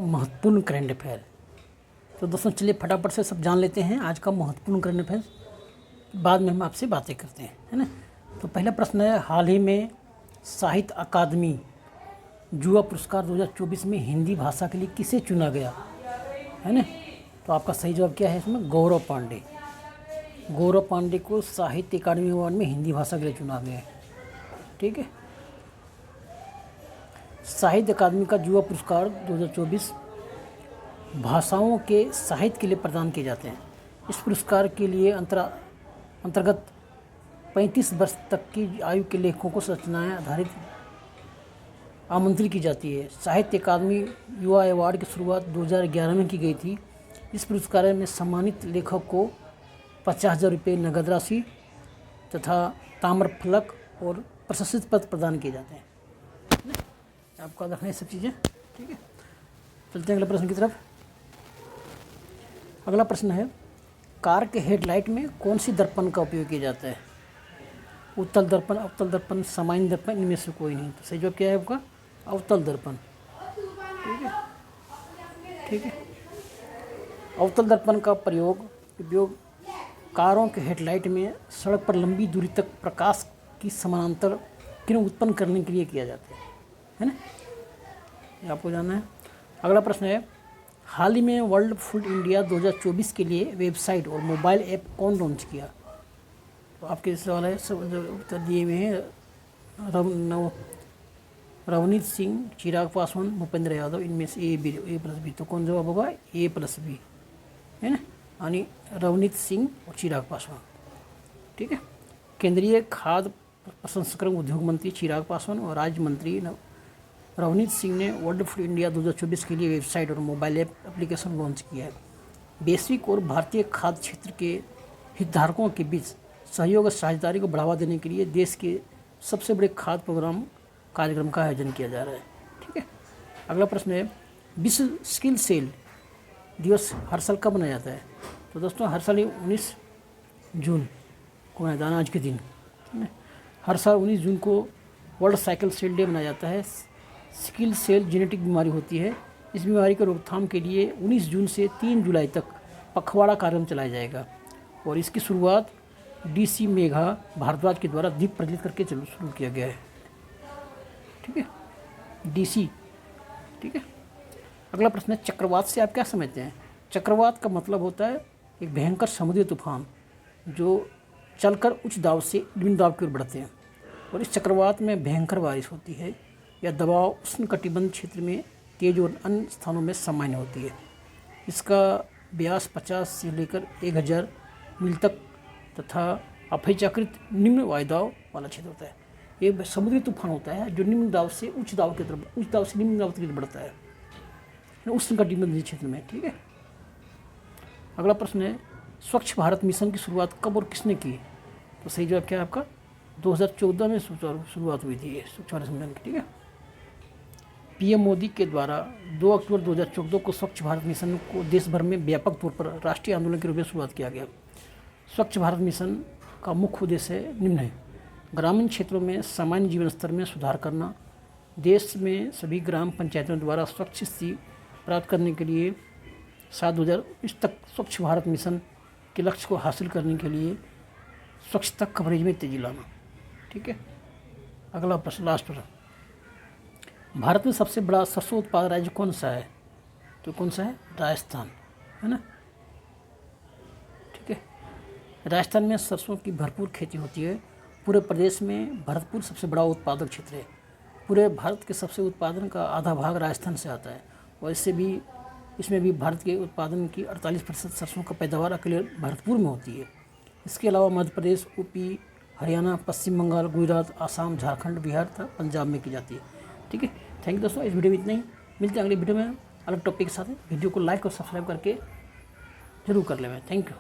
महत्वपूर्ण current affair. तो दोस्तों चलिए फटाफट से सब जान लेते हैं आज का महत्वपूर्ण करंट अफेयर, बाद में हम आपसे बातें करते हैं, है ना। तो पहला प्रश्न है, हाल ही में साहित्य अकादमी युवा पुरस्कार 2024 में हिंदी भाषा के लिए किसे चुना गया, है ना। तो आपका सही जवाब क्या है इसमें? गौरव पांडे। गौरव पांडे को साहित्य अकादमी अवार्ड में हिंदी भाषा के लिए चुना गया है, ठीक है। साहित्य अकादमी का युवा पुरस्कार 2024 भाषाओं के साहित्य के लिए प्रदान किए जाते हैं। इस पुरस्कार के लिए अंतर्गत 35 वर्ष तक की आयु के लेखकों को रचनाएं आधारित आमंत्रित की जाती है। साहित्य अकादमी युवा अवार्ड की शुरुआत 2011 में की गई थी। इस पुरस्कार में सम्मानित लेखक को 50,000 रुपये नगद राशि तथा ताम्रफलक और प्रशस्ति पत्र प्रदान किए जाते हैं। आपको रखना है सब चीज़ें, ठीक है। चलते हैं अगले प्रश्न की तरफ। अगला प्रश्न है, कार के हेडलाइट में कौन सी दर्पण का उपयोग किया जाता है? उत्तल दर्पण, अवतल दर्पण, सामान्य दर्पण, इनमें से कोई नहीं। तो सही जवाब क्या है आपका? अवतल दर्पण, ठीक है, ठीक है। अवतल दर्पण का उपयोग कारों के हेडलाइट में सड़क पर लंबी दूरी तक प्रकाश की समानांतर किरण उत्पन्न करने के लिए किया जाता है ना। ये आपको जानना है। अगला प्रश्न है, हाल ही में वर्ल्ड फूड इंडिया 2024 के लिए वेबसाइट और मोबाइल ऐप कौन लॉन्च किया? तो आपके सवाल है, सब उत्तर दिए हुए हैं। रवनीत सिंह, चिराग पासवान, भूपेंद्र यादव, इनमें से ए प्लस बी। तो कौन जवाब होगा? ए प्लस बी, है ना, यानी रवनीत सिंह और चिराग पासवान, ठीक है। केंद्रीय खाद्य प्रसंस्करण उद्योग मंत्री चिराग पासवान और राज्य मंत्री रवनीत सिंह ने वर्ल्ड फूड इंडिया 2024 के लिए वेबसाइट और मोबाइल ऐप एप्लीकेशन लॉन्च किया है। वैश्विक और भारतीय खाद्य क्षेत्र के हितधारकों के बीच सहयोग और साझेदारी को बढ़ावा देने के लिए देश के सबसे बड़े खाद्य कार्यक्रम का आयोजन किया जा रहा है, ठीक है। अगला प्रश्न है, विश्व स्किल सेल दिवस हर साल कब मनाया जाता है? तो दोस्तों हर साल 19 जून को मनाया जाता है, आज के दिन, ठीक है। हर साल 19 जून को वर्ल्ड साइकिल सेल डे मनाया जाता है। सिकल सेल जेनेटिक बीमारी होती है। इस बीमारी की रोकथाम के लिए 19 जून से 3 जुलाई तक पखवाड़ा कार्यक्रम चलाया जाएगा और इसकी शुरुआत DC मेघा भारद्वाज के द्वारा दीप प्रज्वलित करके शुरू किया गया है, ठीक है, DC, ठीक है। अगला प्रश्न है, चक्रवात से आप क्या समझते हैं? चक्रवात का मतलब होता है एक भयंकर समुद्री तूफान जो चलकर उच्च दाब से निम्न दाब की ओर बढ़ते हैं और इस चक्रवात में भयंकर बारिश होती है या दबाव उष्णकटिबंध क्षेत्र में तेज और अन्य स्थानों में सामान्य होती है। इसका व्यास 50 से लेकर 1000 मील तक तथा अपेक्षाकृत निम्न वायुदाब वाला क्षेत्र होता है। ये समुद्री तूफान होता है जो निम्न दाब से उच्च दाब की तरफ, उच्च दाब से निम्न दाब की तरफ बढ़ता है उष्णकटिबंधीय क्षेत्र में, ठीक है। अगला प्रश्न है, स्वच्छ भारत मिशन की शुरुआत कब और किसने की? तो सही जवाब क्या है आपका? 2014 में शुरुआत हुई थी ये स्वच्छ भारत मिशन की, ठीक है। PM मोदी के द्वारा 2 अक्टूबर 2014 को स्वच्छ भारत मिशन को देश भर में व्यापक तौर पर राष्ट्रीय आंदोलन के रूप में शुरुआत किया गया। स्वच्छ भारत मिशन का मुख्य उद्देश्य निम्न है: ग्रामीण क्षेत्रों में सामान्य जीवन स्तर में सुधार करना, देश में सभी ग्राम पंचायतों द्वारा स्वच्छ स्थिति प्राप्त करने के लिए 2020 तक स्वच्छ भारत मिशन के लक्ष्य को हासिल करने के लिए स्वच्छता कवरेज में तेजी लाना, ठीक है। अगला प्रश्न, लास्ट प्रश्न, भारत में सबसे बड़ा सरसों उत्पादक राज्य कौन सा है? तो कौन सा है? राजस्थान, है ना, ठीक है। राजस्थान में सरसों की भरपूर खेती होती है। पूरे प्रदेश में भरतपुर सबसे बड़ा उत्पादक क्षेत्र है। पूरे भारत के सबसे उत्पादन का आधा भाग राजस्थान से आता है और इसमें भी भारत के उत्पादन की 48% सरसों का पैदावार अकेले भरतपुर में होती है। इसके अलावा मध्य प्रदेश, UP, हरियाणा, पश्चिम बंगाल, गुजरात, आसाम, झारखंड, बिहार तथा पंजाब में की जाती है, ठीक है। थैंक यू दोस्तों, इस वीडियो में इतना ही। मिलते हैं अगले वीडियो में अलग टॉपिक के साथ। वीडियो को लाइक और सब्सक्राइब करके जरूर कर लें। Thank you.